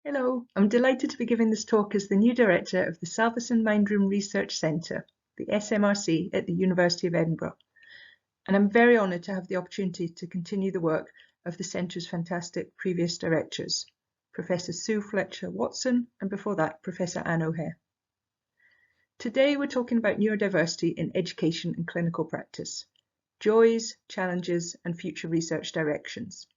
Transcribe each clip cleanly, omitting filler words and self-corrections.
Hello, I'm delighted to be giving this talk as the new director of the Salvesen Mindroom Research Centre, the SMRC, at the University of Edinburgh. And I'm very honoured to have the opportunity to continue the work of the Centre's fantastic previous directors, Professor Sue Fletcher-Watson, and before that, Professor Anne O'Hare. Today we're talking about neurodiversity in education and clinical practice, joys, challenges, and future research directions.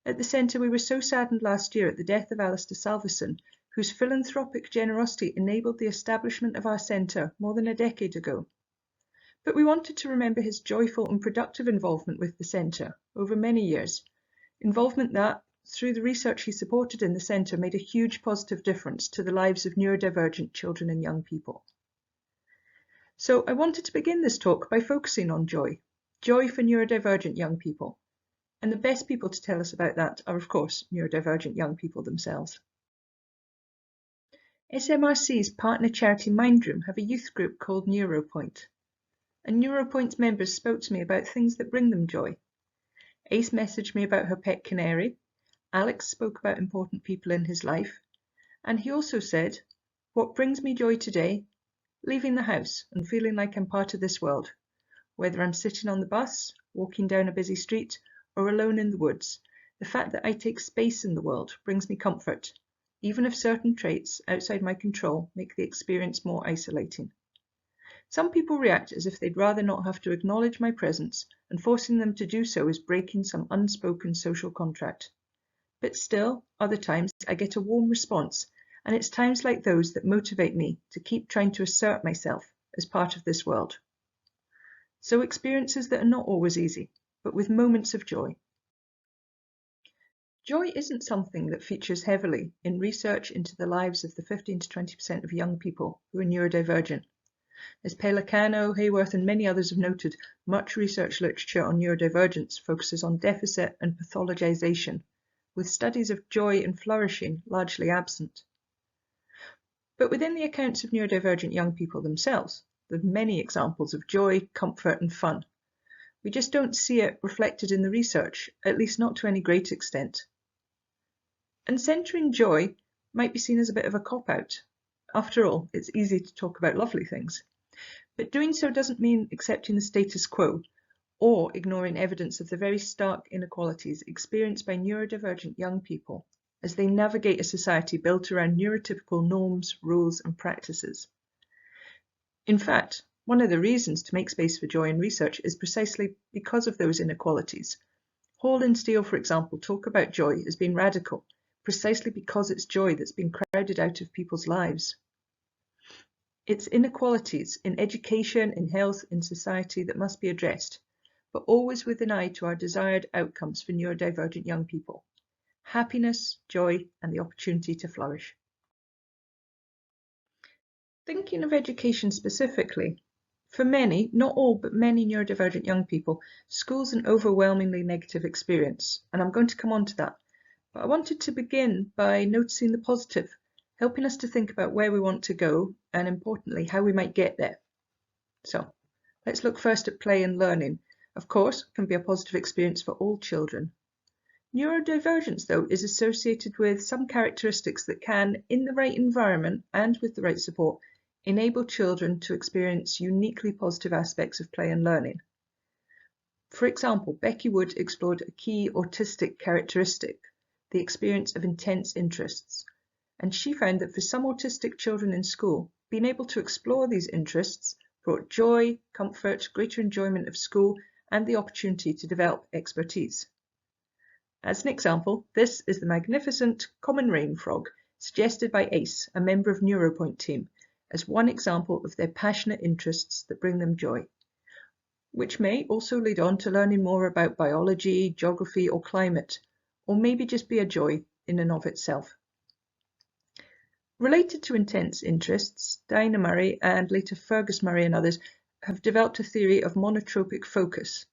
At the Centre, we were so saddened last year at the death of Alistair Salvesen, whose philanthropic generosity enabled the establishment of our Centre more than a decade ago. But we wanted to remember his joyful and productive involvement with the Centre over many years, involvement that, through the research he supported in the Centre, made a huge positive difference to the lives of neurodivergent children and young people. So I wanted to begin this talk by focusing on joy for neurodivergent young people. And the best people to tell us about that are, of course, neurodivergent young people themselves. SMRC's partner charity Mindroom have a youth group called NeuroPoint. And NeuroPoint's members spoke to me about things that bring them joy. Ace messaged me about her pet canary. Alex spoke about important people in his life. And he also said, "What brings me joy today? Leaving the house and feeling like I'm part of this world. Whether I'm sitting on the bus, walking down a busy street, or alone in the woods, the fact that I take space in the world brings me comfort, even if certain traits outside my control make the experience more isolating. Some people react as if they'd rather not have to acknowledge my presence, and forcing them to do so is breaking some unspoken social contract. But still, other times I get a warm response, and it's times like those that motivate me to keep trying to assert myself as part of this world." So experiences that are not always easy, but with moments of joy. Joy isn't something that features heavily in research into the lives of the 15 to 20% of young people who are neurodivergent. As Pellicano, Hayworth, and many others have noted, much research literature on neurodivergence focuses on deficit and pathologization, with studies of joy and flourishing largely absent. But within the accounts of neurodivergent young people themselves, there are many examples of joy, comfort, and fun. We just don't see it reflected in the research, at least not to any great extent. And centering joy might be seen as a bit of a cop-out. After all, it's easy to talk about lovely things. But doing so doesn't mean accepting the status quo or ignoring evidence of the very stark inequalities experienced by neurodivergent young people as they navigate a society built around neurotypical norms, rules, and practices. In fact, one of the reasons to make space for joy in research is precisely because of those inequalities. Hall and Steele, for example, talk about joy as being radical, precisely because it's joy that's been crowded out of people's lives. It's inequalities in education, in health, in society that must be addressed, but always with an eye to our desired outcomes for neurodivergent young people: happiness, joy, and the opportunity to flourish. Thinking of education specifically, for many, not all, but many neurodivergent young people, school's an overwhelmingly negative experience, and I'm going to come on to that. But I wanted to begin by noticing the positive, helping us to think about where we want to go, and importantly, how we might get there. So, let's look first at play and learning. Of course, it can be a positive experience for all children. Neurodivergence, though, is associated with some characteristics that can, in the right environment and with the right support, enable children to experience uniquely positive aspects of play and learning. For example, Becky Wood explored a key autistic characteristic, the experience of intense interests, and she found that for some autistic children in school, being able to explore these interests brought joy, comfort, greater enjoyment of school, and the opportunity to develop expertise. As an example, this is the magnificent common rain frog, suggested by Ace, a member of NeuroPoint team, as one example of their passionate interests that bring them joy, which may also lead on to learning more about biology, geography, or climate, or maybe just be a joy in and of itself. Related to intense interests, Dinah Murray and later Fergus Murray and others have developed a theory of monotropic focus,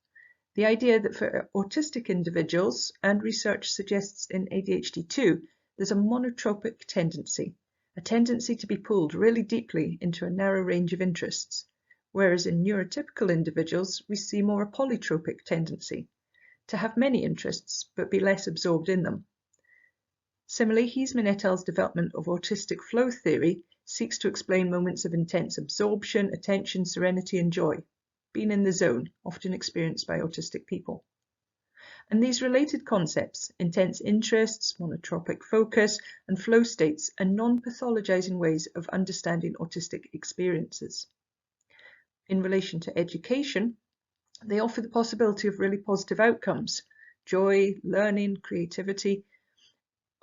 the idea that for autistic individuals, and research suggests in ADHD too, there's a monotropic tendency, a tendency to be pulled really deeply into a narrow range of interests, whereas in neurotypical individuals we see more a polytropic tendency, to have many interests but be less absorbed in them. Similarly, Heisman et al.'s development of autistic flow theory seeks to explain moments of intense absorption, attention, serenity, and joy, being in the zone, often experienced by autistic people. And these related concepts, intense interests, monotropic focus, and flow states, are non-pathologizing ways of understanding autistic experiences. In relation to education, they offer the possibility of really positive outcomes, joy, learning, creativity,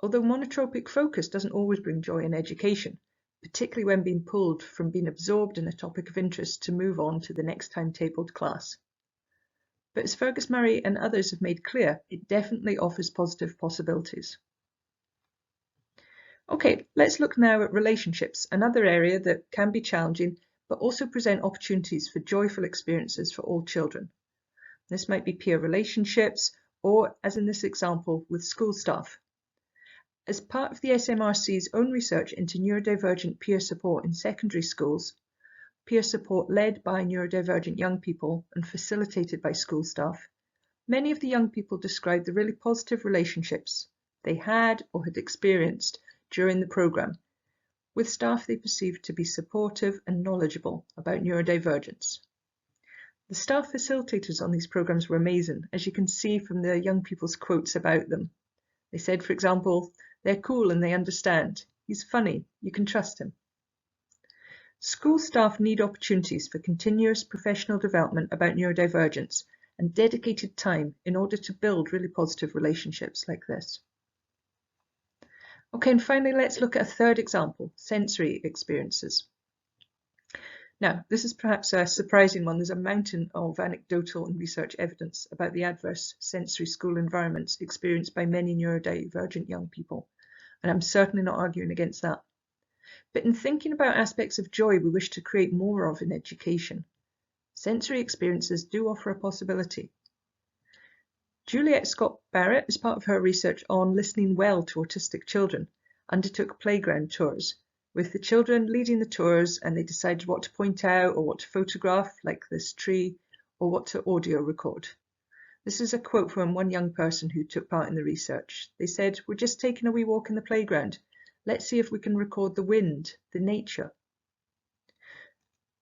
although monotropic focus doesn't always bring joy in education, particularly when being pulled from being absorbed in a topic of interest to move on to the next timetabled class. But as Fergus Murray and others have made clear, it definitely offers positive possibilities. Okay, let's look now at relationships, another area that can be challenging, but also present opportunities for joyful experiences for all children. This might be peer relationships, or, as in this example, with school staff. As part of the SMRC's own research into neurodivergent peer support in secondary schools, peer support led by neurodivergent young people and facilitated by school staff, many of the young people described the really positive relationships they had or had experienced during the programme, with staff they perceived to be supportive and knowledgeable about neurodivergence. The staff facilitators on these programmes were amazing, as you can see from the young people's quotes about them. They said, for example, "They're cool and they understand. He's funny, you can trust him." School staff need opportunities for continuous professional development about neurodivergence and dedicated time in order to build really positive relationships like this. Okay, and finally, let's look at a third example, sensory experiences. Now, this is perhaps a surprising one. There's a mountain of anecdotal and research evidence about the adverse sensory school environments experienced by many neurodivergent young people, and I'm certainly not arguing against that. But in thinking about aspects of joy we wish to create more of in education, sensory experiences do offer a possibility. Juliet Scott Barrett, as part of her research on listening well to autistic children, undertook playground tours, with the children leading the tours, and they decided what to point out or what to photograph, like this tree, or what to audio record. This is a quote from one young person who took part in the research. They said, "We're just taking a wee walk in the playground. Let's see if we can record the wind, the nature."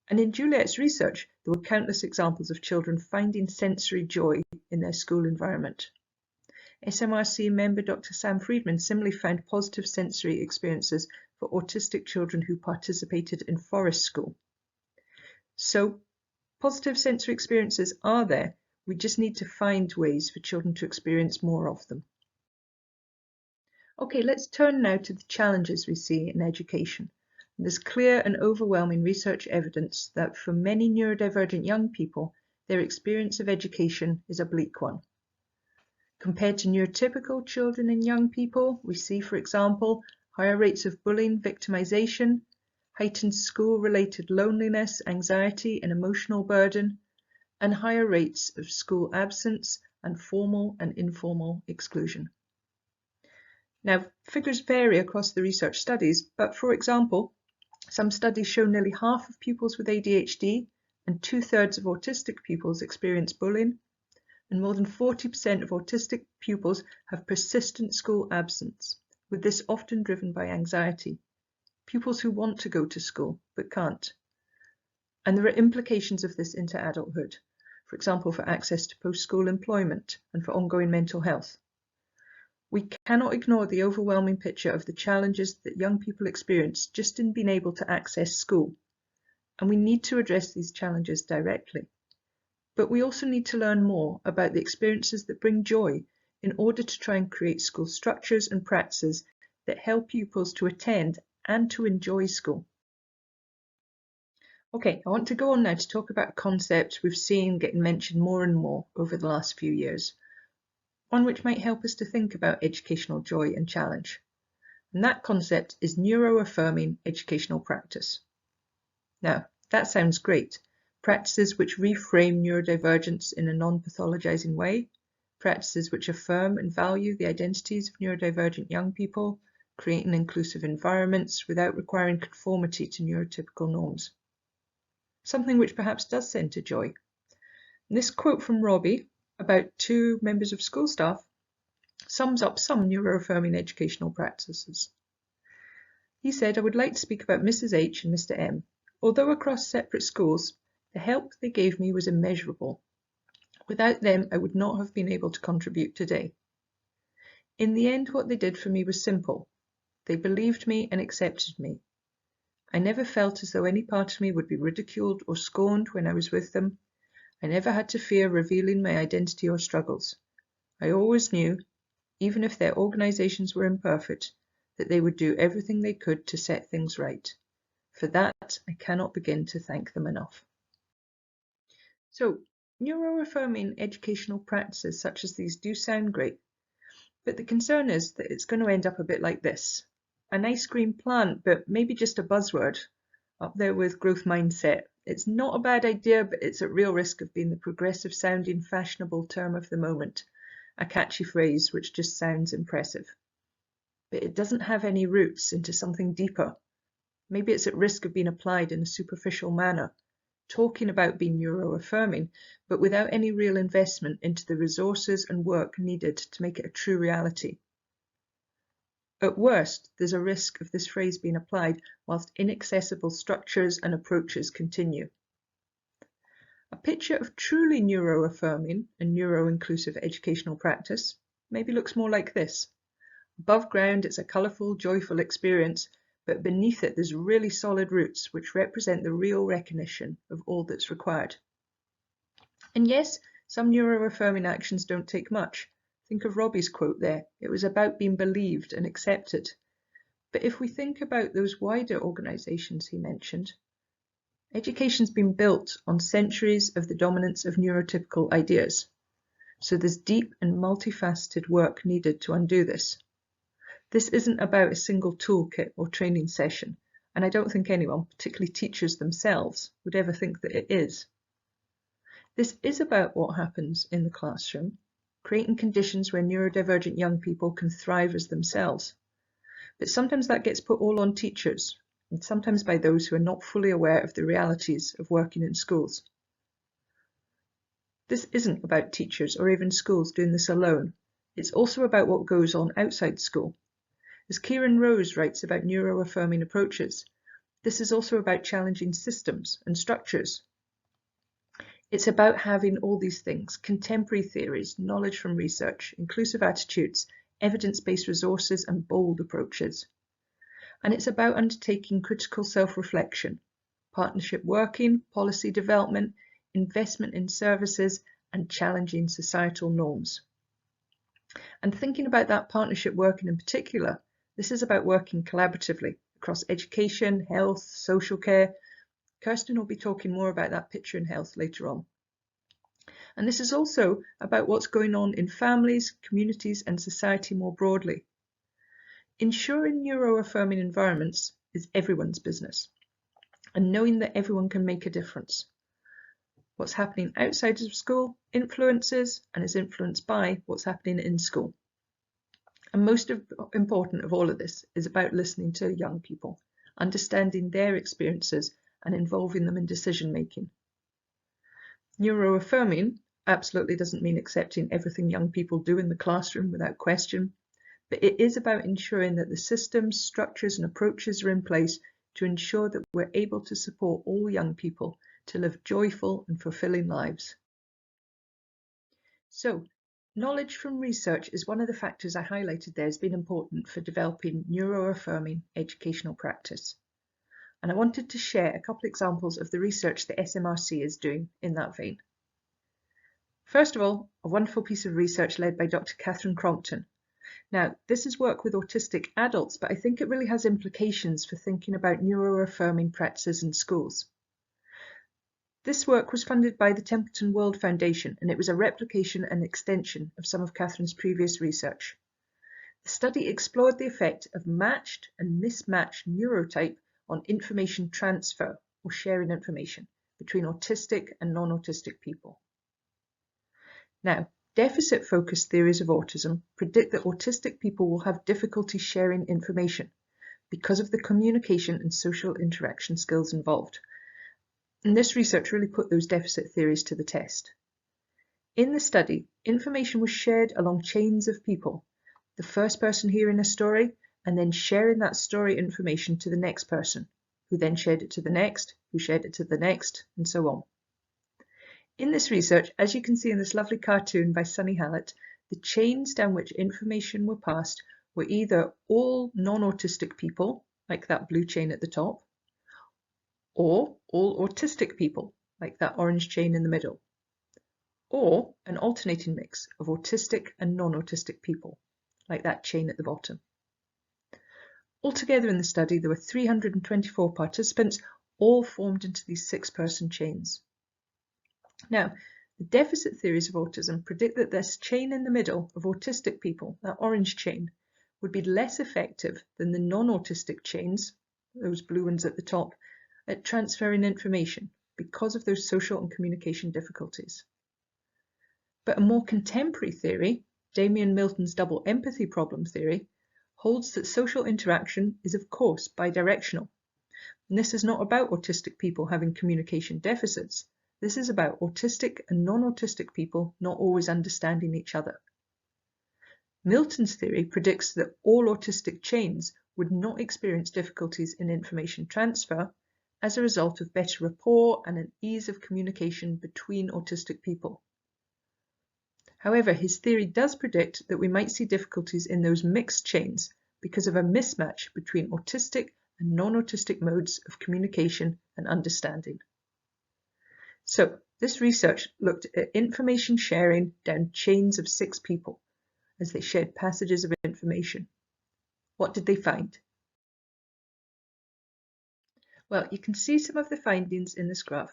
And in Juliet's research, there were countless examples of children finding sensory joy in their school environment. SMRC member Dr. Sam Friedman similarly found positive sensory experiences for autistic children who participated in forest school. So, positive sensory experiences are there. We just need to find ways for children to experience more of them. Okay, let's turn now to the challenges we see in education. There's clear and overwhelming research evidence that for many neurodivergent young people, their experience of education is a bleak one. Compared to neurotypical children and young people, we see, for example, higher rates of bullying, victimization, heightened school-related loneliness, anxiety, and emotional burden, and higher rates of school absence and formal and informal exclusion. Now, figures vary across the research studies, but for example, some studies show nearly half of pupils with ADHD and 2/3 of autistic pupils experience bullying, and more than 40% of autistic pupils have persistent school absence, with this often driven by anxiety. Pupils who want to go to school but can't. And there are implications of this into adulthood, for example, for access to post-school employment and for ongoing mental health. We cannot ignore the overwhelming picture of the challenges that young people experience just in being able to access school, and we need to address these challenges directly. But we also need to learn more about the experiences that bring joy in order to try and create school structures and practices that help pupils to attend and to enjoy school. Okay, I want to go on now to talk about a concept we've seen getting mentioned more and more over the last few years, one which might help us to think about educational joy and challenge. And that concept is neuroaffirming educational practice. Now, that sounds great. Practices which reframe neurodivergence in a non-pathologizing way, practices which affirm and value the identities of neurodivergent young people, creating inclusive environments without requiring conformity to neurotypical norms. Something which perhaps does centre joy. And this quote from Robbie about two members of school staff sums up some neuroaffirming educational practices. He said, "I would like to speak about Mrs. H and Mr. M. Although across separate schools, the help they gave me was immeasurable. Without them, I would not have been able to contribute today. In the end, what they did for me was simple. They believed me and accepted me. I never felt as though any part of me would be ridiculed or scorned when I was with them. I never had to fear revealing my identity or struggles. I always knew, even if their organizations were imperfect, that they would do everything they could to set things right. For that, I cannot begin to thank them enough." So, neuroaffirming educational practices such as these do sound great, but the concern is that it's going to end up a bit like this. A nice green plant, but maybe just a buzzword, up there with growth mindset. It's not a bad idea, but it's at real risk of being the progressive sounding fashionable term of the moment, a catchy phrase which just sounds impressive. But it doesn't have any roots into something deeper. Maybe it's at risk of being applied in a superficial manner, talking about being neuroaffirming, but without any real investment into the resources and work needed to make it a true reality. At worst, there's a risk of this phrase being applied whilst inaccessible structures and approaches continue. A picture of truly neuroaffirming and neuro-inclusive educational practice maybe looks more like this. Above ground, it's a colourful, joyful experience, but beneath it there's really solid roots which represent the real recognition of all that's required. And yes, some neuroaffirming actions don't take much. Think of Robbie's quote there. It was about being believed and accepted. But if we think about those wider organisations he mentioned, education's been built on centuries of the dominance of neurotypical ideas. So there's deep and multifaceted work needed to undo this. This isn't about a single toolkit or training session, and I don't think anyone, particularly teachers themselves, would ever think that it is. This is about what happens in the classroom, creating conditions where neurodivergent young people can thrive as themselves. But sometimes that gets put all on teachers, and sometimes by those who are not fully aware of the realities of working in schools. This isn't about teachers or even schools doing this alone. It's also about what goes on outside school. As Kieran Rose writes about neuroaffirming approaches, this is also about challenging systems and structures. It's about having all these things: contemporary theories, knowledge from research, inclusive attitudes, evidence-based resources, and bold approaches. And it's about undertaking critical self-reflection, partnership working, policy development, investment in services, and challenging societal norms. And thinking about that partnership working in particular, this is about working collaboratively across education, health, social care. Kirsten will be talking more about that picture in health later on. And this is also about what's going on in families, communities, and society more broadly. Ensuring neuroaffirming environments is everyone's business, and knowing that everyone can make a difference. What's happening outside of school influences and is influenced by what's happening in school. And most important of all of this is about listening to young people, understanding their experiences and involving them in decision making. Neuroaffirming absolutely doesn't mean accepting everything young people do in the classroom without question, but it is about ensuring that the systems, structures and approaches are in place to ensure that we're able to support all young people to live joyful and fulfilling lives. So, knowledge from research is one of the factors I highlighted there as being important for developing neuroaffirming educational practice. And I wanted to share a couple examples of the research that SMRC is doing in that vein. First of all, a wonderful piece of research led by Dr. Catherine Crompton. Now, this is work with autistic adults, but I think it really has implications for thinking about neuroaffirming practices in schools. This work was funded by the Templeton World Foundation, and it was a replication and extension of some of Catherine's previous research. The study explored the effect of matched and mismatched neurotype on information transfer, or sharing information, between autistic and non-autistic people. Now, deficit-focused theories of autism predict that autistic people will have difficulty sharing information because of the communication and social interaction skills involved. And this research really put those deficit theories to the test. In the study, information was shared along chains of people, the first person hearing a story and then sharing that story information to the next person, who then shared it to the next, who shared it to the next, and so on. In this research, as you can see in this lovely cartoon by Sunny Hallett, the chains down which information were passed were either all non-autistic people, like that blue chain at the top, or all autistic people, like that orange chain in the middle, or an alternating mix of autistic and non-autistic people, like that chain at the bottom. Altogether in the study, there were 324 participants, all formed into these 6-person chains. Now, the deficit theories of autism predict that this chain in the middle of autistic people, that orange chain, would be less effective than the non-autistic chains, those blue ones at the top, at transferring information because of those social and communication difficulties. But a more contemporary theory, Damian Milton's double empathy problem theory, holds that social interaction is of course bidirectional. And this is not about autistic people having communication deficits. This is about autistic and non-autistic people not always understanding each other. Milton's theory predicts that all autistic chains would not experience difficulties in information transfer as a result of better rapport and an ease of communication between autistic people. However, his theory does predict that we might see difficulties in those mixed chains because of a mismatch between autistic and non-autistic modes of communication and understanding. So, this research looked at information sharing down chains of 6 people as they shared passages of information. What did they find? Well, you can see some of the findings in this graph.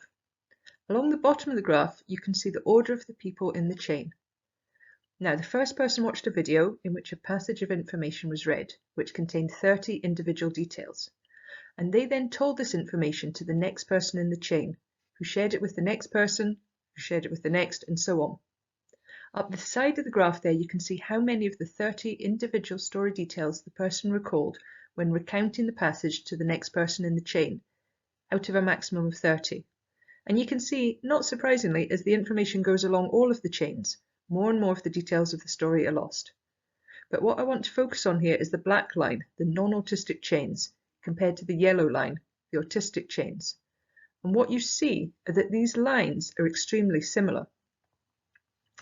Along the bottom of the graph, you can see the order of the people in the chain. Now, the first person watched a video in which a passage of information was read, which contained 30 individual details. And they then told this information to the next person in the chain, who shared it with the next person, who shared it with the next, and so on. Up the side of the graph there, you can see how many of the 30 individual story details the person recalled when recounting the passage to the next person in the chain, out of a maximum of 30. And you can see, not surprisingly, as the information goes along all of the chains, more and more of the details of the story are lost. But what I want to focus on here is the black line, the non-autistic chains, compared to the yellow line, the autistic chains. And what you see are that these lines are extremely similar.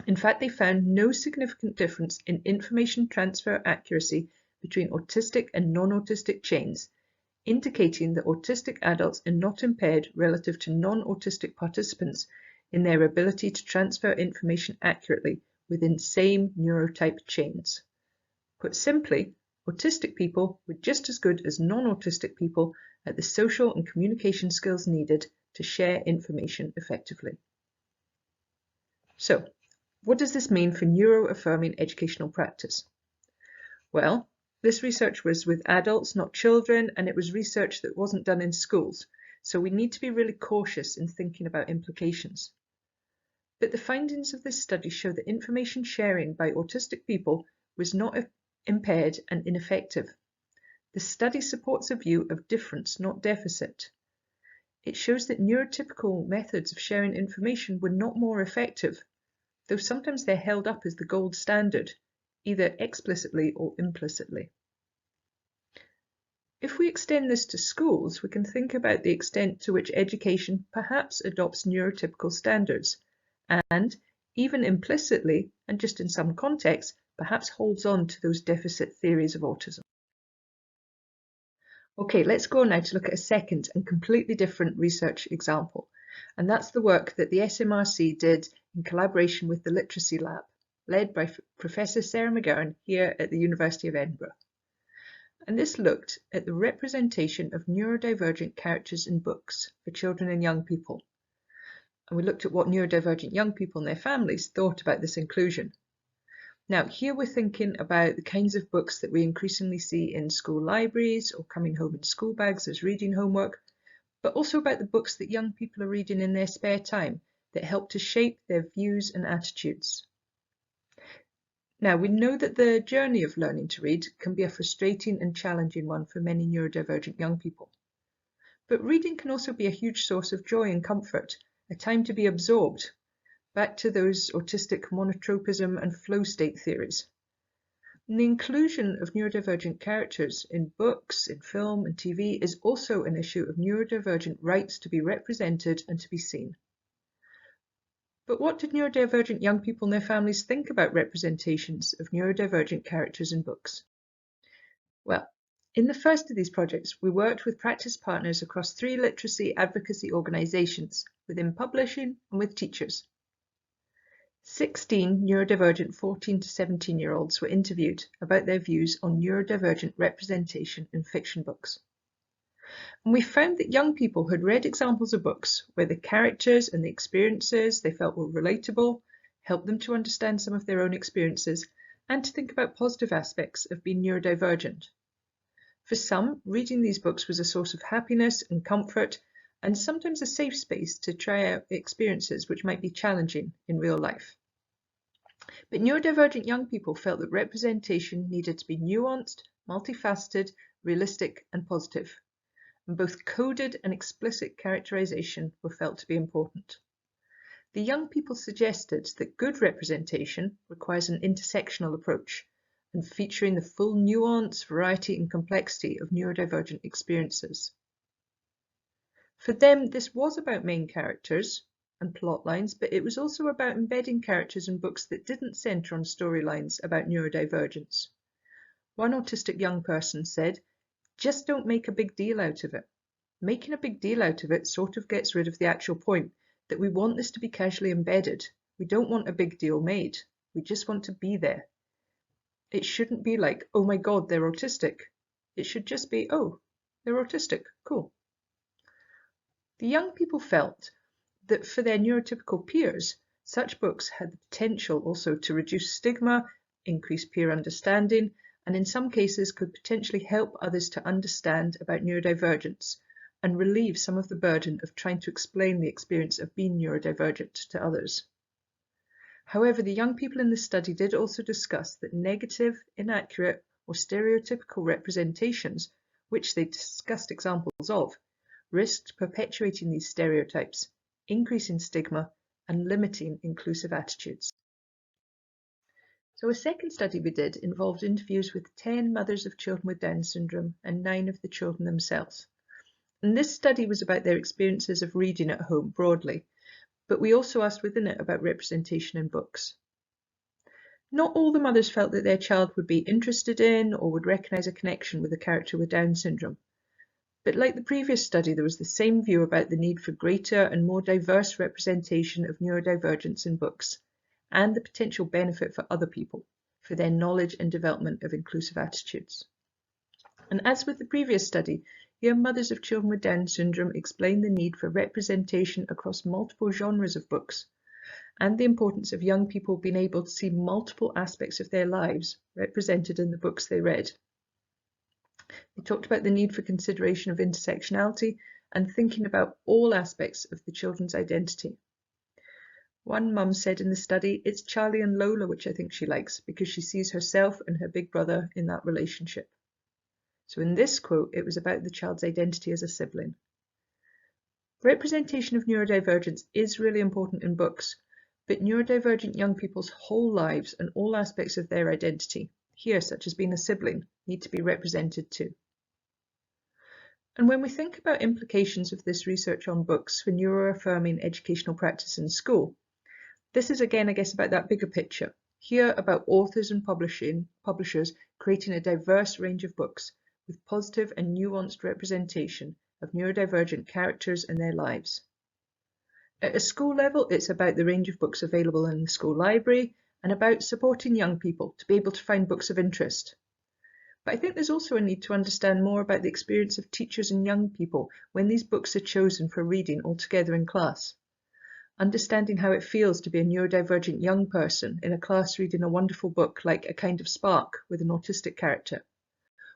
In fact, they found no significant difference in information transfer accuracy between autistic and non-autistic chains, indicating that autistic adults are not impaired relative to non-autistic participants in their ability to transfer information accurately within same neurotype chains. Put simply, autistic people were just as good as non-autistic people at the social and communication skills needed to share information effectively. So, what does this mean for neuroaffirming educational practice? Well, this research was with adults, not children, and it was research that wasn't done in schools, so we need to be really cautious in thinking about implications. But the findings of this study show that information sharing by autistic people was not impaired and ineffective. The study supports a view of difference, not deficit. It shows that neurotypical methods of sharing information were not more effective, though sometimes they're held up as the gold standard, either explicitly or implicitly. If we extend this to schools, we can think about the extent to which education perhaps adopts neurotypical standards, and, even implicitly, and just in some contexts, perhaps holds on to those deficit theories of autism. Okay, let's go now to look at a second and completely different research example, and that's the work that the SMRC did in collaboration with the Literacy Lab, led by Professor Sarah McGowan here at the University of Edinburgh. And this looked at the representation of neurodivergent characters in books for children and young people. And we looked at what neurodivergent young people and their families thought about this inclusion. Now, here we're thinking about the kinds of books that we increasingly see in school libraries or coming home in school bags as reading homework, but also about the books that young people are reading in their spare time that help to shape their views and attitudes. Now, we know that the journey of learning to read can be a frustrating and challenging one for many neurodivergent young people. But reading can also be a huge source of joy and comfort, a time to be absorbed, back to those autistic monotropism and flow state theories. And the inclusion of neurodivergent characters in books, in film and TV is also an issue of neurodivergent rights to be represented and to be seen. But what did neurodivergent young people and their families think about representations of neurodivergent characters in books? Well, in the first of these projects, we worked with practice partners across 3 literacy advocacy organisations, within publishing and with teachers. 16 neurodivergent 14 to 17-year-olds were interviewed about their views on neurodivergent representation in fiction books. And we found that young people had read examples of books where the characters and the experiences they felt were relatable, helped them to understand some of their own experiences, and to think about positive aspects of being neurodivergent. For some, reading these books was a source of happiness and comfort, and sometimes a safe space to try out experiences which might be challenging in real life. But neurodivergent young people felt that representation needed to be nuanced, multifaceted, realistic, and positive. And both coded and explicit characterization were felt to be important. The young people suggested that good representation requires an intersectional approach and featuring the full nuance, variety, and complexity of neurodivergent experiences. For them, this was about main characters and plot lines, but it was also about embedding characters in books that didn't center on storylines about neurodivergence. One autistic young person said, "Just don't make a big deal out of it. Making a big deal out of it sort of gets rid of the actual point, that we want this to be casually embedded. We don't want a big deal made. We just want to be there. It shouldn't be like, oh my God, they're autistic. It should just be, oh, they're autistic, cool." The young people felt that for their neurotypical peers, such books had the potential also to reduce stigma, increase peer understanding, and in some cases could potentially help others to understand about neurodivergence and relieve some of the burden of trying to explain the experience of being neurodivergent to others. However, the young people in the study did also discuss that negative, inaccurate, or stereotypical representations, which they discussed examples of, risked perpetuating these stereotypes, increasing stigma, and limiting inclusive attitudes. So a second study we did involved interviews with 10 mothers of children with Down syndrome and 9 of the children themselves. And this study was about their experiences of reading at home broadly, but we also asked within it about representation in books. Not all the mothers felt that their child would be interested in or would recognise a connection with a character with Down syndrome. But like the previous study, there was the same view about the need for greater and more diverse representation of neurodivergence in books, and the potential benefit for other people, for their knowledge and development of inclusive attitudes. And as with the previous study, here mothers of children with Down syndrome explained the need for representation across multiple genres of books, and the importance of young people being able to see multiple aspects of their lives represented in the books they read. They talked about the need for consideration of intersectionality and thinking about all aspects of the children's identity. One mum said in the study, "It's Charlie and Lola which I think she likes because she sees herself and her big brother in that relationship." So in this quote, it was about the child's identity as a sibling. Representation of neurodivergence is really important in books, but neurodivergent young people's whole lives and all aspects of their identity, here such as being a sibling, need to be represented too. And when we think about implications of this research on books for neuroaffirming educational practice in school, this is again, I guess, about that bigger picture. Here about authors and publishers creating a diverse range of books with positive and nuanced representation of neurodivergent characters and their lives. At a school level, it's about the range of books available in the school library and about supporting young people to be able to find books of interest. But I think there's also a need to understand more about the experience of teachers and young people when these books are chosen for reading all together in class. Understanding how it feels to be a neurodivergent young person in a class reading a wonderful book like A Kind of Spark with an autistic character,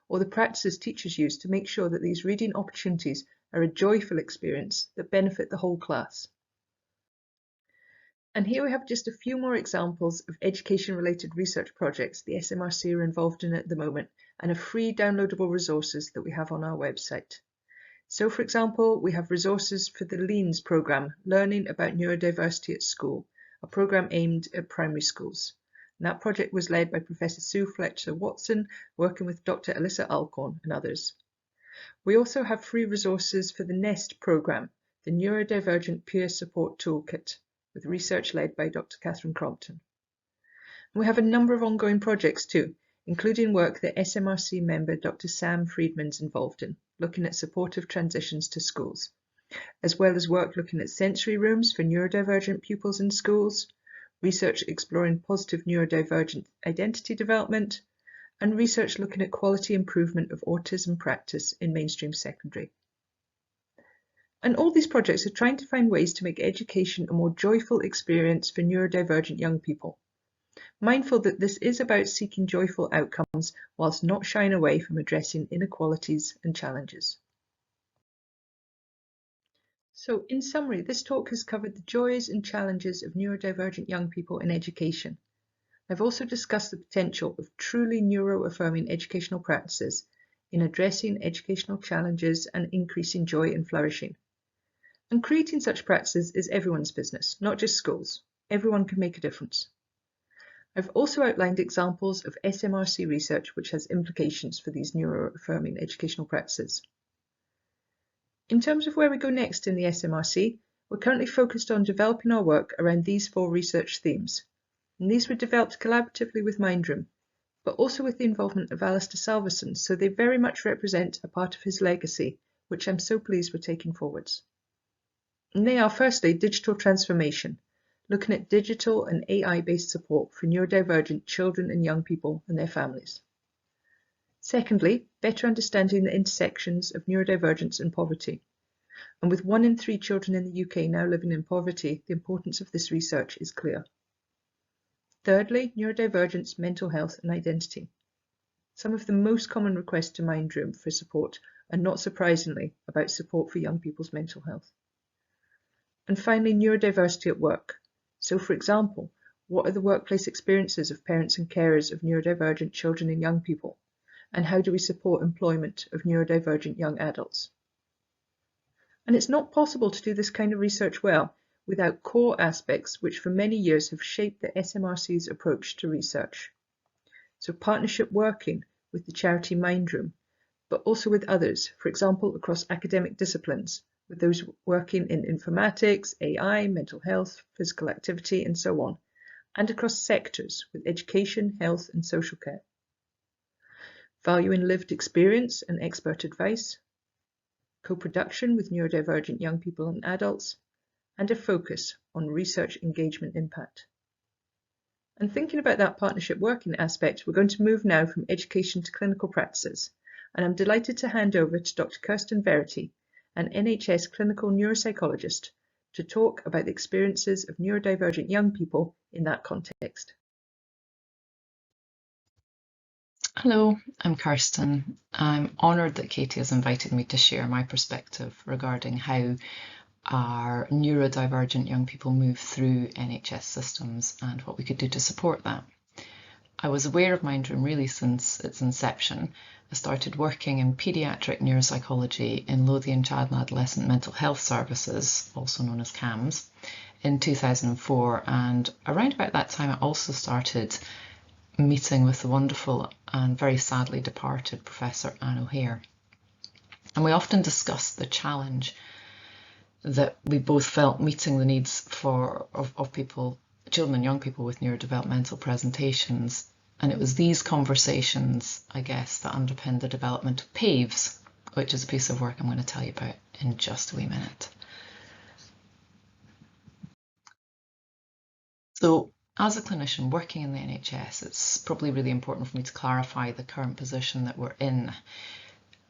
or the practices teachers use to make sure that these reading opportunities are a joyful experience that benefit the whole class. And here we have just a few more examples of education-related research projects the SMRC are involved in at the moment, and of free downloadable resources that we have on our website. So, for example, we have resources for the LEANS programme, Learning About Neurodiversity at School, a programme aimed at primary schools. And that project was led by Professor Sue Fletcher-Watson, working with Dr. Alyssa Alcorn and others. We also have free resources for the NEST programme, the Neurodivergent Peer Support Toolkit, with research led by Dr. Catherine Crompton. And we have a number of ongoing projects too, including work that SMRC member Dr. Sam Friedman's involved in, looking at supportive transitions to schools, as well as work looking at sensory rooms for neurodivergent pupils in schools, research exploring positive neurodivergent identity development, and research looking at quality improvement of autism practice in mainstream secondary. And all these projects are trying to find ways to make education a more joyful experience for neurodivergent young people, mindful that this is about seeking joyful outcomes whilst not shying away from addressing inequalities and challenges. So in summary, this talk has covered the joys and challenges of neurodivergent young people in education. I've also discussed the potential of truly neuroaffirming educational practices in addressing educational challenges and increasing joy and flourishing. And creating such practices is everyone's business, not just schools. Everyone can make a difference. I've also outlined examples of SMRC research which has implications for these neuroaffirming educational practices. In terms of where we go next in the SMRC, we're currently focused on developing our work around these 4 research themes. And these were developed collaboratively with Mindroom, but also with the involvement of Alistair Salvesen, so they very much represent a part of his legacy, which I'm so pleased we're taking forwards. And they are firstly digital transformation, looking at digital and AI-based support for neurodivergent children and young people and their families. Secondly, better understanding the intersections of neurodivergence and poverty. And with 1 in 3 children in the UK now living in poverty, the importance of this research is clear. Thirdly, neurodivergence, mental health and identity. Some of the most common requests to Mindroom for support are not surprisingly about support for young people's mental health. And finally, neurodiversity at work. So for example, what are the workplace experiences of parents and carers of neurodivergent children and young people? And how do we support employment of neurodivergent young adults? And it's not possible to do this kind of research well without core aspects which for many years have shaped the SMRC's approach to research. So partnership working with the charity Mindroom, but also with others, for example, across academic disciplines, with those working in informatics, AI, mental health, physical activity, and so on, and across sectors with education, health, and social care. Valuing lived experience and expert advice, co-production with neurodivergent young people and adults, and a focus on research engagement impact. And thinking about that partnership working aspect, we're going to move now from education to clinical practices, and I'm delighted to hand over to Dr. Kirsten Verity, an NHS clinical neuropsychologist, to talk about the experiences of neurodivergent young people in that context. Hello, I'm Kirsten. I'm honoured that Katie has invited me to share my perspective regarding how our neurodivergent young people move through NHS systems and what we could do to support that. I was aware of Mindroom really since its inception. I started working in paediatric neuropsychology in Lothian Child and Adolescent Mental Health Services, also known as CAMS, in 2004, and around about that time I also started meeting with the wonderful and very sadly departed Professor Anne O'Hare. And we often discussed the challenge that we both felt meeting the needs of people, children and young people with neurodevelopmental presentations. And it was these conversations, I guess, that underpinned the development of PAVES, which is a piece of work I'm going to tell you about in just a wee minute. So, as a clinician working in the NHS, it's probably really important for me to clarify the current position that we're in.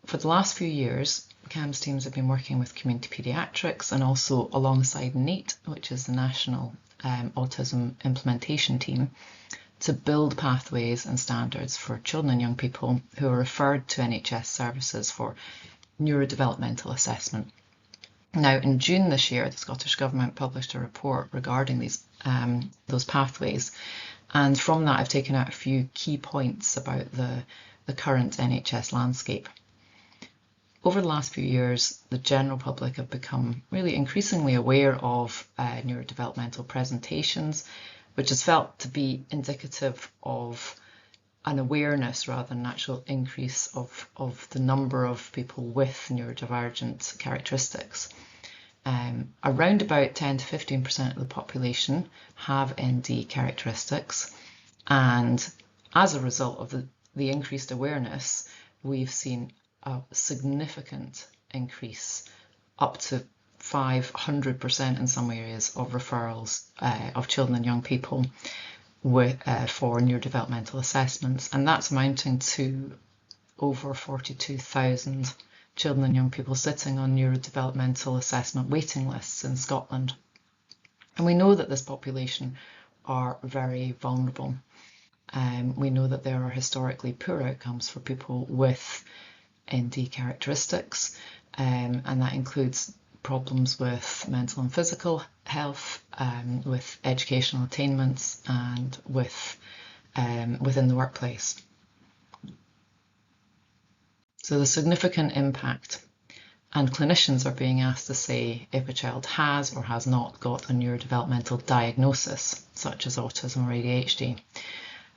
For the last few years, CAMS teams have been working with community paediatrics and also alongside NEAT, which is the National Autism Implementation Team, to build pathways and standards for children and young people who are referred to NHS services for neurodevelopmental assessment. Now, in June this year, the Scottish Government published a report regarding those pathways, and from that I've taken out a few key points about the current NHS landscape. Over the last few years, the general public have become really increasingly aware of neurodevelopmental presentations, which is felt to be indicative of an awareness rather than an actual increase of the number of people with neurodivergent characteristics. Around about 10 to 15% of the population have ND characteristics, and as a result of the increased awareness, we've seen a significant increase, up to 500% in some areas, of referrals of children and young people for neurodevelopmental assessments, and that's amounting to over 42,000 children and young people sitting on neurodevelopmental assessment waiting lists in Scotland. And we know that this population are very vulnerable. We know that there are historically poor outcomes for people with ND characteristics, and that includes problems with mental and physical health, with educational attainments, and within the workplace. So the significant impact, and clinicians are being asked to say if a child has or has not got a neurodevelopmental diagnosis, such as autism or ADHD.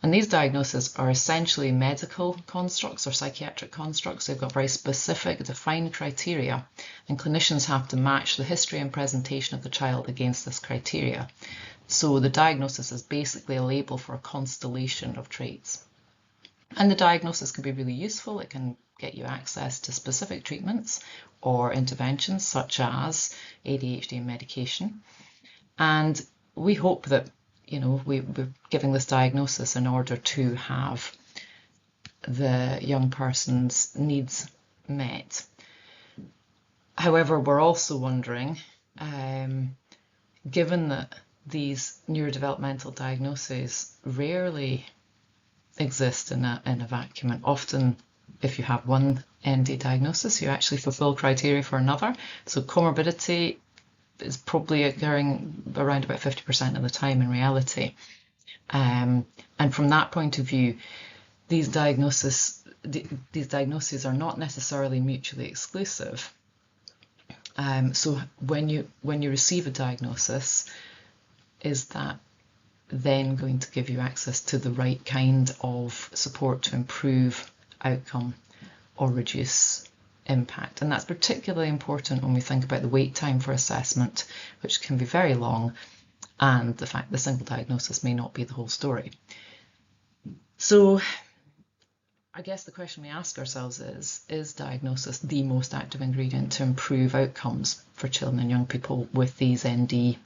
And these diagnoses are essentially medical constructs or psychiatric constructs. They've got very specific, defined criteria, and clinicians have to match the history and presentation of the child against this criteria. So the diagnosis is basically a label for a constellation of traits. And the diagnosis can be really useful. It can get you access to specific treatments or interventions such as ADHD and medication. And we hope that we're giving this diagnosis in order to have the young person's needs met. However, we're also wondering, given that these neurodevelopmental diagnoses rarely exist in a vacuum, and often if you have one ND diagnosis, you actually fulfill criteria for another. So comorbidity is probably occurring around about 50% of the time in reality. And from that point of view, these diagnoses are not necessarily mutually exclusive. So when you receive a diagnosis, is that then going to give you access to the right kind of support to improve outcome or reduce impact? And that's particularly important when we think about the wait time for assessment, which can be very long, and the fact that the single diagnosis may not be the whole story. So I guess the question we ask ourselves is diagnosis the most active ingredient to improve outcomes for children and young people with these ND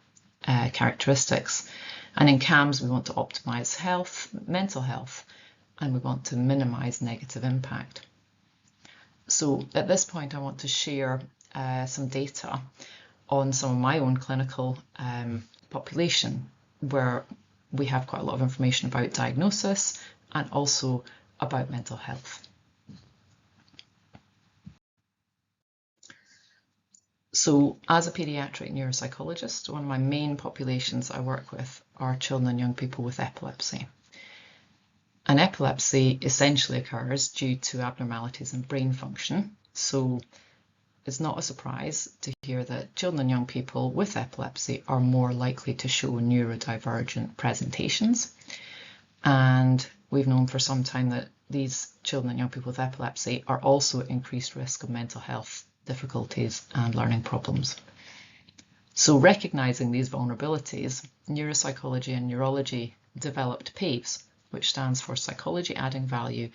characteristics? And in CAMS, we want to optimise health, mental health, and we want to minimise negative impact. So at this point, I want to share some data on some of my own clinical population, where we have quite a lot of information about diagnosis and also about mental health. So as a paediatric neuropsychologist, one of my main populations I work with are children and young people with epilepsy. And epilepsy essentially occurs due to abnormalities in brain function. So it's not a surprise to hear that children and young people with epilepsy are more likely to show neurodivergent presentations. And we've known for some time that these children and young people with epilepsy are also at increased risk of mental health difficulties and learning problems. So recognising these vulnerabilities, neuropsychology and neurology developed PAVES, which stands for Psychology Adding Value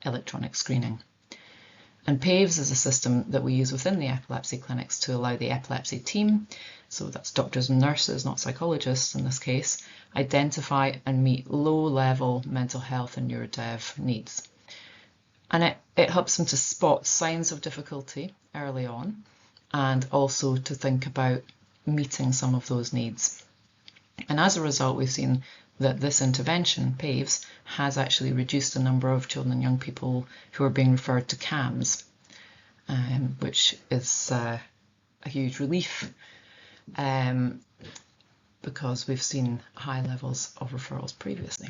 Electronic Screening. And PAVES is a system that we use within the epilepsy clinics to allow the epilepsy team, so that's doctors and nurses, not psychologists in this case, identify and meet low-level mental health and neurodev needs. And it helps them to spot signs of difficulty early on, and also to think about meeting some of those needs. And as a result, we've seen that this intervention, PAVES, has actually reduced the number of children and young people who are being referred to CAMS, which is a huge relief, because we've seen high levels of referrals previously.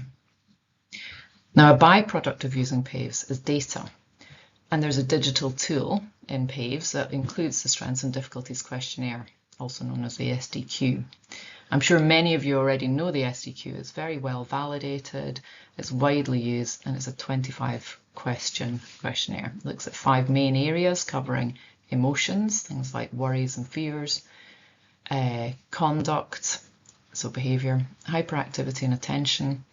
Now, a byproduct of using PAVES is data, and there's a digital tool in PAVES that includes the Strengths and Difficulties Questionnaire, also known as the SDQ. I'm sure many of you already know the SDQ is very well validated, it's widely used, and it's a 25-question questionnaire. It looks at 5 main areas covering emotions, things like worries and fears, conduct, so behaviour, hyperactivity and attention,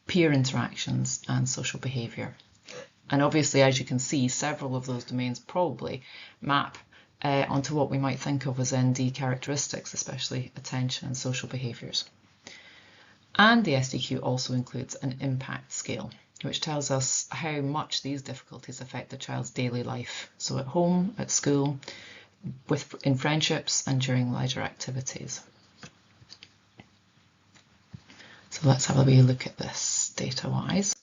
peer interactions, and social behaviour. And obviously, as you can see, several of those domains probably map onto what we might think of as ND characteristics, especially attention and social behaviours. And the SDQ also includes an impact scale, which tells us how much these difficulties affect a child's daily life, so at home, at school, in friendships, and during leisure activities. So let's have a wee look at this data-wise.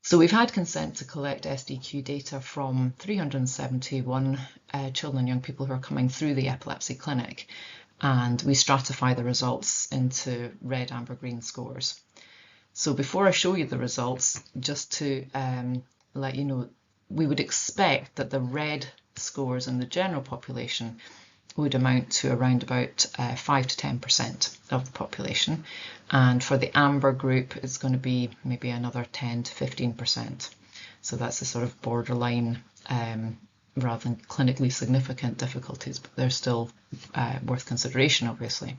So we've had consent to collect SDQ data from 371 children and young people who are coming through the epilepsy clinic, and we stratify the results into red, amber, green scores. So before I show you the results, just to let you know, we would expect that the red scores in the general population would amount to around about 5 to 10% of the population, and for the amber group it's going to be maybe another 10 to 15%. So that's a sort of borderline rather than clinically significant difficulties, but they're still worth consideration, obviously.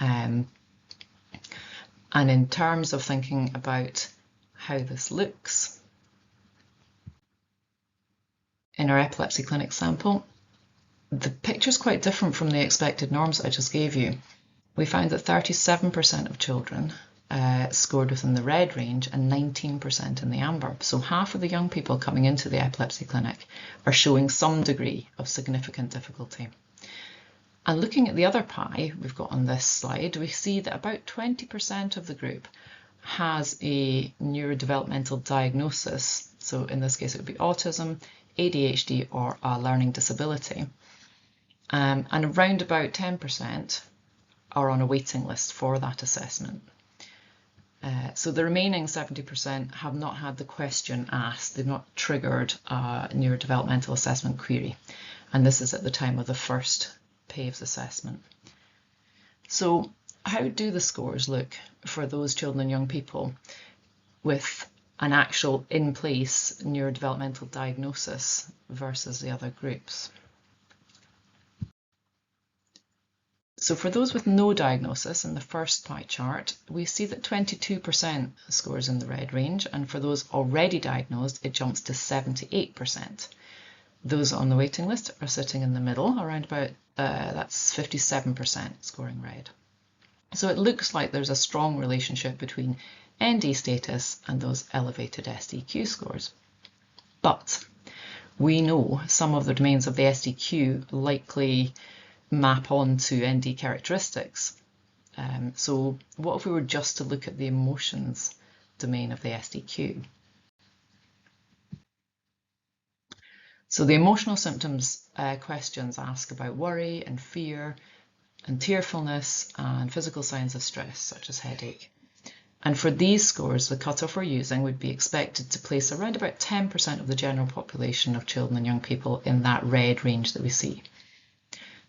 And in terms of thinking about how this looks in our epilepsy clinic sample, the picture is quite different from the expected norms I just gave you. We found that 37% of children scored within the red range and 19% in the amber. So half of the young people coming into the epilepsy clinic are showing some degree of significant difficulty. And looking at the other pie we've got on this slide, we see that about 20% of the group has a neurodevelopmental diagnosis. So in this case it would be autism, ADHD, or a learning disability. And around about 10% are on a waiting list for that assessment. So the remaining 70% have not had the question asked, they've not triggered a neurodevelopmental assessment query. And this is at the time of the first PAVES assessment. So how do the scores look for those children and young people with an actual in-place neurodevelopmental diagnosis versus the other groups? So for those with no diagnosis in the first pie chart, we see that 22% scores in the red range, and for those already diagnosed, it jumps to 78%. Those on the waiting list are sitting in the middle, around about, that's 57% scoring red. So it looks like there's a strong relationship between ND status and those elevated SDQ scores. But we know some of the domains of the SDQ likely map on to ND characteristics. So what if we were just to look at the emotions domain of the SDQ? So the emotional symptoms questions ask about worry and fear and tearfulness and physical signs of stress, such as headache. And for these scores, the cutoff we're using would be expected to place around about 10% of the general population of children and young people in that red range that we see.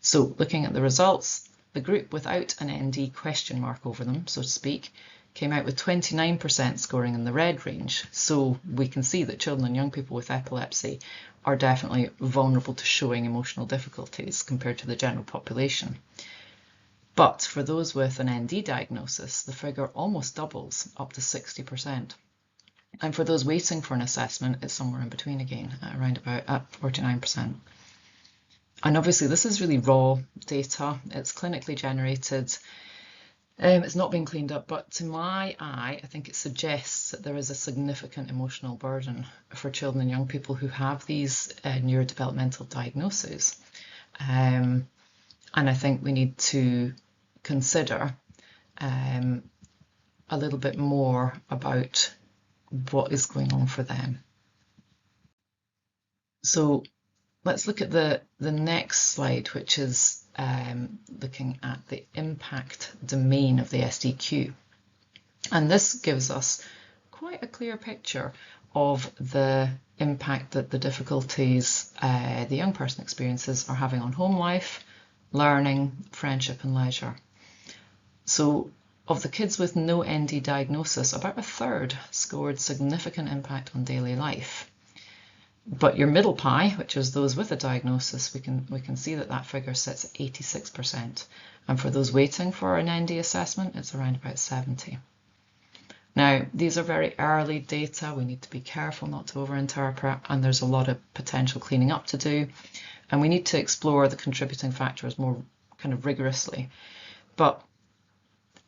So looking at the results, the group without an ND question mark over them, so to speak, came out with 29% scoring in the red range. So we can see that children and young people with epilepsy are definitely vulnerable to showing emotional difficulties compared to the general population. But for those with an ND diagnosis, the figure almost doubles, up to 60%. And for those waiting for an assessment, it's somewhere in between again, around about at 49%. And obviously this is really raw data, it's clinically generated, it's not been cleaned up, but to my eye, I think it suggests that there is a significant emotional burden for children and young people who have these neurodevelopmental diagnoses. And I think we need to consider a little bit more about what is going on for them. So let's look at the next slide, which is looking at the impact domain of the SDQ. And this gives us quite a clear picture of the impact that the difficulties the young person experiences are having on home life, learning, friendship and leisure. So of the kids with no ND diagnosis, about a third scored significant impact on daily life. But your middle pie, which is those with a diagnosis, we can see that figure sits at 86%. And for those waiting for an ND assessment, it's around about 70%. Now, these are very early data. We need to be careful not to overinterpret, and there's a lot of potential cleaning up to do. And we need to explore the contributing factors more kind of rigorously. But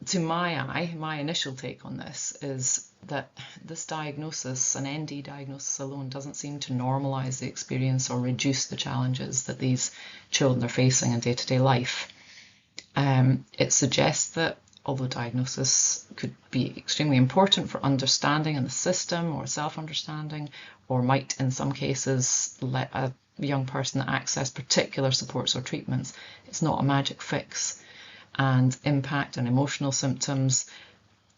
to my eye, my initial take on this is that this diagnosis, an ND diagnosis alone, doesn't seem to normalise the experience or reduce the challenges that these children are facing in day-to-day life. It suggests that although diagnosis could be extremely important for understanding in the system or self-understanding, or might in some cases let a young person access particular supports or treatments, it's not a magic fix. And impact and emotional symptoms,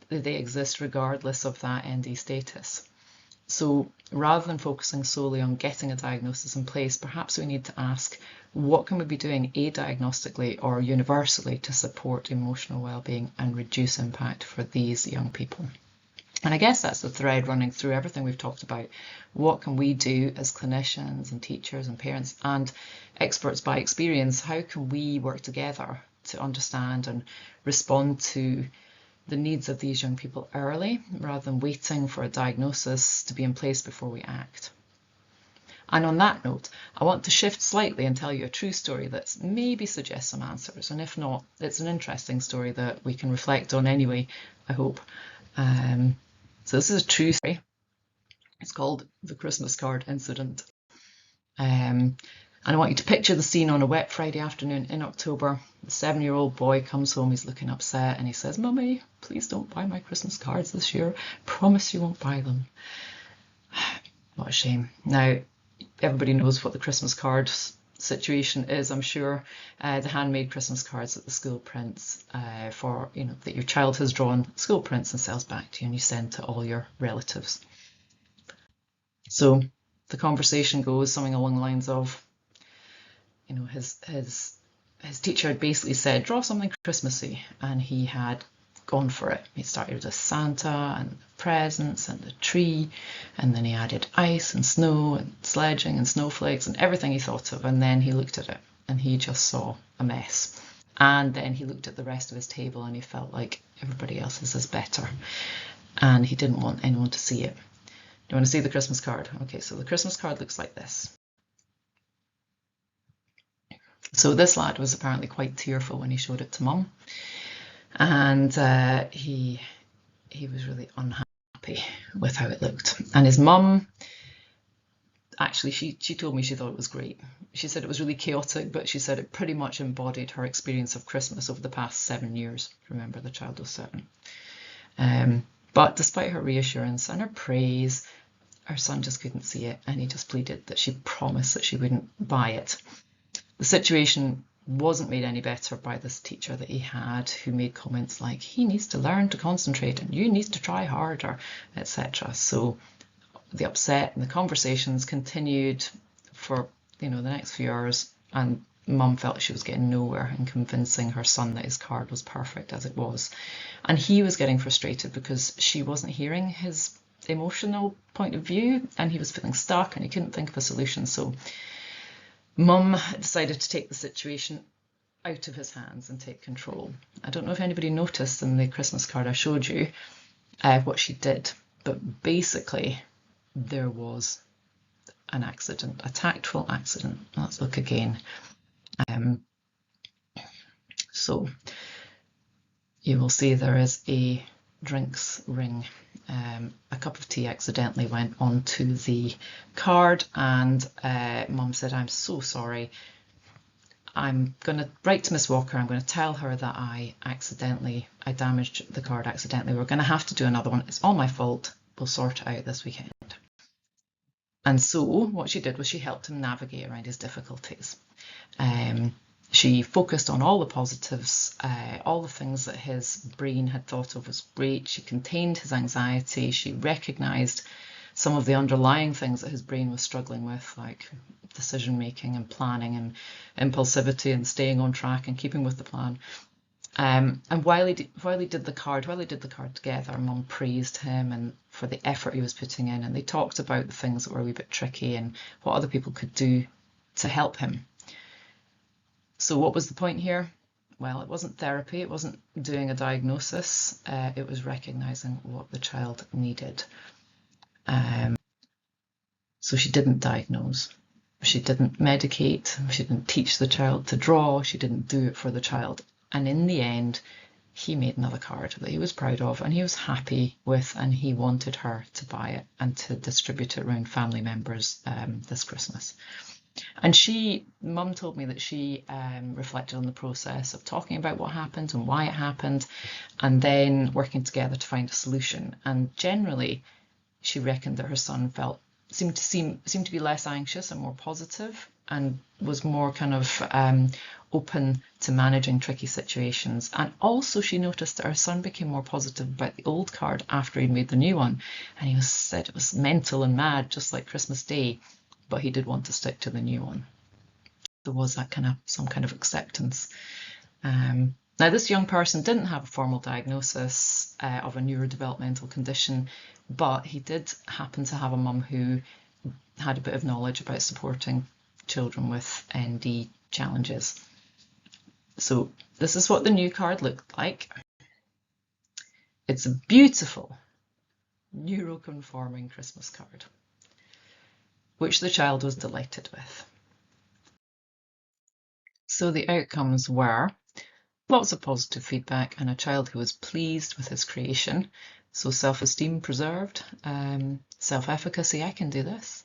they exist regardless of that ND status. So rather than focusing solely on getting a diagnosis in place, perhaps we need to ask, what can we be doing adiagnostically or universally to support emotional well-being and reduce impact for these young people? And I guess that's the thread running through everything we've talked about. What can we do as clinicians and teachers and parents and experts by experience? How can we work together to understand and respond to the needs of these young people early, rather than waiting for a diagnosis to be in place before we act? And on that note, I want to shift slightly and tell you a true story that maybe suggests some answers. And if not, it's an interesting story that we can reflect on anyway, I hope. So this is a true story. It's called The Christmas Card Incident. And I want you to picture the scene on a wet Friday afternoon in October. The 7-year-old boy comes home, he's looking upset, and he says, "Mummy, please don't buy my Christmas cards this year. Promise you won't buy them." What a shame. Now, everybody knows what the Christmas card situation is, I'm sure. The handmade Christmas cards that the school prints for, that your child has drawn, school prints and sells back to you, and you send to all your relatives. So the conversation goes something along the lines of, his teacher had basically said, draw something Christmassy, and he had gone for it. He started with Santa and presents and the tree, and then he added ice and snow and sledging and snowflakes and everything he thought of, and then he looked at it and he just saw a mess. And then he looked at the rest of his table and he felt like everybody else's is better, and he didn't want anyone to see it. Do you want to see the Christmas card? Okay, so the Christmas card looks like this. So this lad was apparently quite tearful when he showed it to Mum, and he was really unhappy with how it looked. And his mum, actually, she told me she thought it was great. She said it was really chaotic, but she said it pretty much embodied her experience of Christmas over the past 7 years. Remember, the child was 7. But despite her reassurance and her praise, her son just couldn't see it, and he just pleaded that she promised that she wouldn't buy it. The situation wasn't made any better by this teacher that he had, who made comments like, he needs to learn to concentrate and you need to try harder, etc. So the upset and the conversations continued for the next few hours, and Mum felt she was getting nowhere in convincing her son that his card was perfect as it was. And he was getting frustrated because she wasn't hearing his emotional point of view, and he was feeling stuck and he couldn't think of a solution. So Mum decided to take the situation out of his hands and take control. I don't know if anybody noticed in the Christmas card I showed you what she did, but basically there was an accident, a tactful accident. Let's look again. So you will see there is a drinks ring. A cup of tea accidentally went onto the card, and Mum said, "I'm so sorry. I'm going to write to Miss Walker. I'm going to tell her that I damaged the card accidentally. We're going to have to do another one. It's all my fault. We'll sort it out this weekend." And so what she did was she helped him navigate around his difficulties. She focused on all the positives, all the things that his brain had thought of as great. She contained his anxiety. She recognised some of the underlying things that his brain was struggling with, like decision making and planning and impulsivity and staying on track and keeping with the plan. And while he did the card together, Mum praised him and for the effort he was putting in, and they talked about the things that were a wee bit tricky and what other people could do to help him. So what was the point here? Well, it wasn't therapy, it wasn't doing a diagnosis, it was recognising what the child needed. So she didn't diagnose, she didn't medicate, she didn't teach the child to draw, she didn't do it for the child. And in the end, he made another card that he was proud of and he was happy with, and he wanted her to buy it and to distribute it around family members this Christmas. And Mum told me that she reflected on the process of talking about what happened and why it happened, and then working together to find a solution. And generally, she reckoned that her son seemed to be less anxious and more positive, and was more kind of open to managing tricky situations. And also she noticed that her son became more positive about the old card after he'd made the new one, and he said it was mental and mad, just like Christmas Day, but he did want to stick to the new one. There was that some kind of acceptance. Now, this young person didn't have a formal diagnosis of a neurodevelopmental condition, but he did happen to have a mum who had a bit of knowledge about supporting children with ND challenges. So this is what the new card looked like. It's a beautiful neuroconforming Christmas card, which the child was delighted with. So the outcomes were lots of positive feedback and a child who was pleased with his creation. So self-esteem preserved, self-efficacy, I can do this,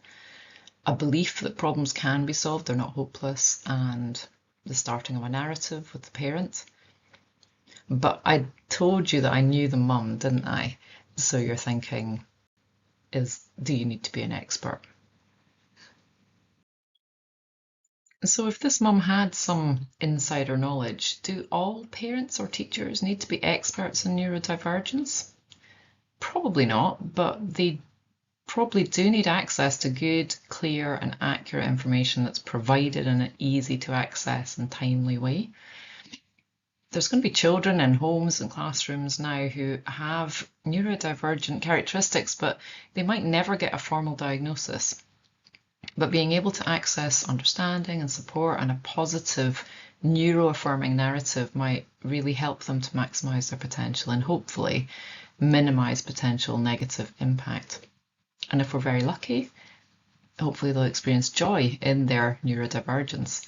a belief that problems can be solved, they're not hopeless, and the starting of a narrative with the parent. But I told you that I knew the mum, didn't I? So you're thinking, do you need to be an expert? So if this mum had some insider knowledge, do all parents or teachers need to be experts in neurodivergence? Probably not, but they probably do need access to good, clear and accurate information that's provided in an easy to access and timely way. There's going to be children in homes and classrooms now who have neurodivergent characteristics, but they might never get a formal diagnosis. But being able to access understanding and support and a positive neuroaffirming narrative might really help them to maximise their potential and hopefully minimise potential negative impact. And if we're very lucky, hopefully they'll experience joy in their neurodivergence.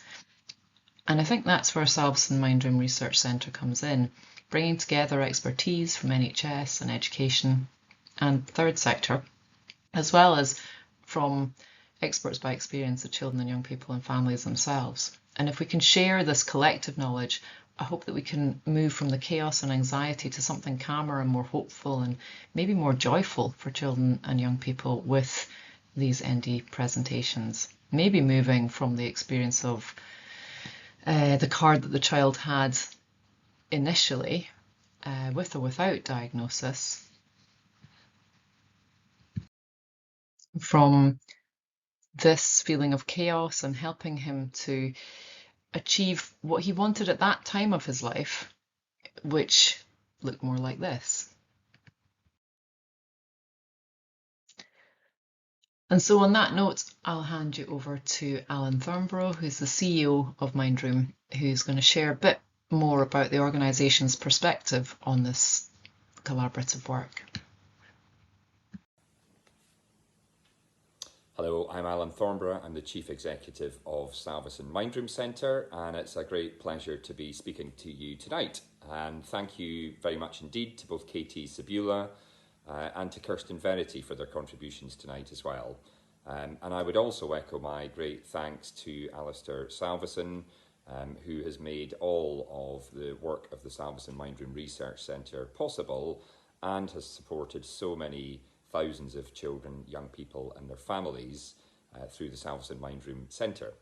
And I think that's where Salvesen Mindroom Research Centre comes in, bringing together expertise from NHS and education and third sector, as well as from experts by experience of children and young people and families themselves. And if we can share this collective knowledge, I hope that we can move from the chaos and anxiety to something calmer and more hopeful and maybe more joyful for children and young people with these ND presentations. Maybe moving from the experience of the card that the child had initially, with or without diagnosis, from this feeling of chaos and helping him to achieve what he wanted at that time of his life, which looked more like this. And so on that note, I'll hand you over to Alan Thornborough, who's the CEO of Mindroom, who's going to share a bit more about the organisation's perspective on this collaborative work. Hello, I'm Alan Thornborough. I'm the Chief Executive of Salvesen Mindroom Centre, and it's a great pleasure to be speaking to you tonight. And thank you very much indeed to both Katie Cebula and to Kirsten Verity for their contributions tonight as well. And I would also echo my great thanks to Alistair Salvesen, who has made all of the work of the Salvesen Mindroom Research Centre possible and has supported so many thousands of children, young people and their families through the Salvesen Mindroom Centre.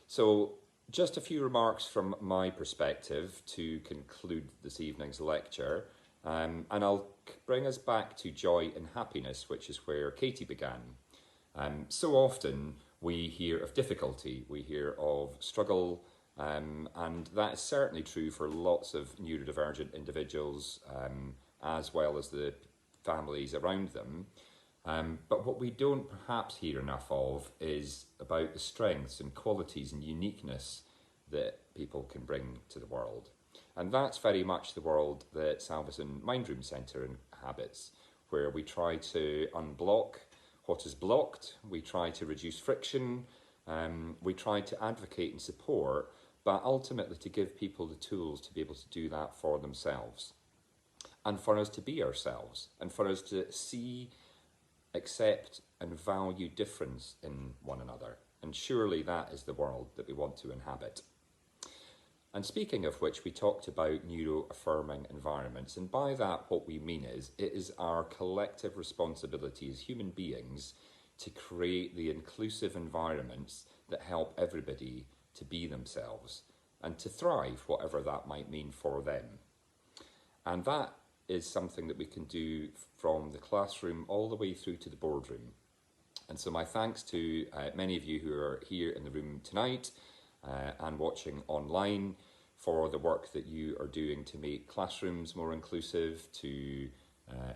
So just a few remarks from my perspective to conclude this evening's lecture, and I'll bring us back to joy and happiness, which is where Katie began. So often we hear of difficulty, we hear of struggle, and that is certainly true for lots of neurodivergent individuals, as well as the families around them. But what we don't perhaps hear enough of is about the strengths and qualities and uniqueness that people can bring to the world. And that's very much the world that Salvesen Mindroom Centre inhabits, where we try to unblock what is blocked, we try to reduce friction, we try to advocate and support, but ultimately to give people the tools to be able to do that for themselves. And for us to be ourselves, and for us to see, accept and value difference in one another. And surely that is the world that we want to inhabit. And speaking of which, we talked about neuroaffirming environments, and by that what we mean is it is our collective responsibility as human beings to create the inclusive environments that help everybody to be themselves and to thrive, whatever that might mean for them. And that is something that we can do from the classroom all the way through to the boardroom. And so my thanks to many of you who are here in the room tonight and watching online for the work that you are doing to make classrooms more inclusive, to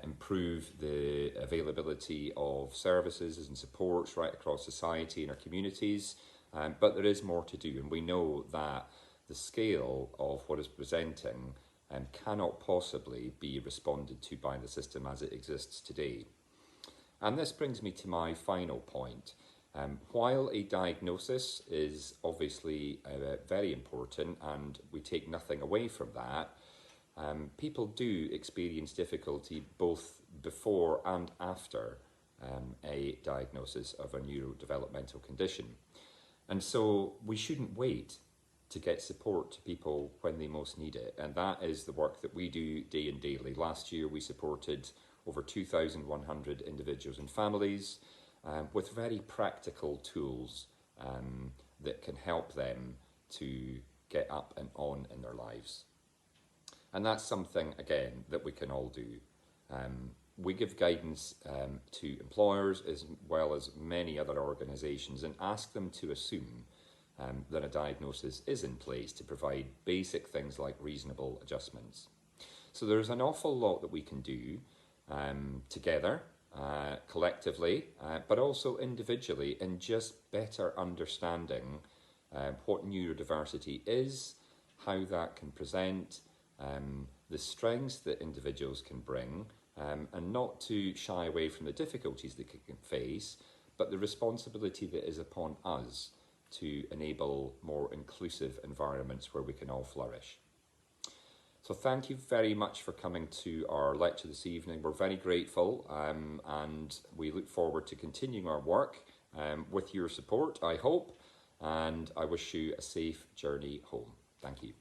improve the availability of services and supports right across society and our communities. But there is more to do, and we know that the scale of what is presenting cannot possibly be responded to by the system as it exists today. And this brings me to my final point. While a diagnosis is obviously very important, and we take nothing away from that, people do experience difficulty both before and after a diagnosis of a neurodevelopmental condition. And so we shouldn't wait to get support to people when they most need it. And that is the work that we do day and daily. Last year we supported over 2,100 individuals and families with very practical tools that can help them to get up and on in their lives. And that's something, again, that we can all do. We give guidance to employers as well as many other organisations and ask them to assume that a diagnosis is in place to provide basic things like reasonable adjustments. So there's an awful lot that we can do together, collectively, but also individually, in just better understanding what neurodiversity is, how that can present, the strengths that individuals can bring, and not to shy away from the difficulties they can face, but the responsibility that is upon us to enable more inclusive environments where we can all flourish. So thank you very much for coming to our lecture this evening. We're very grateful and we look forward to continuing our work with your support, I hope, and I wish you a safe journey home. Thank you.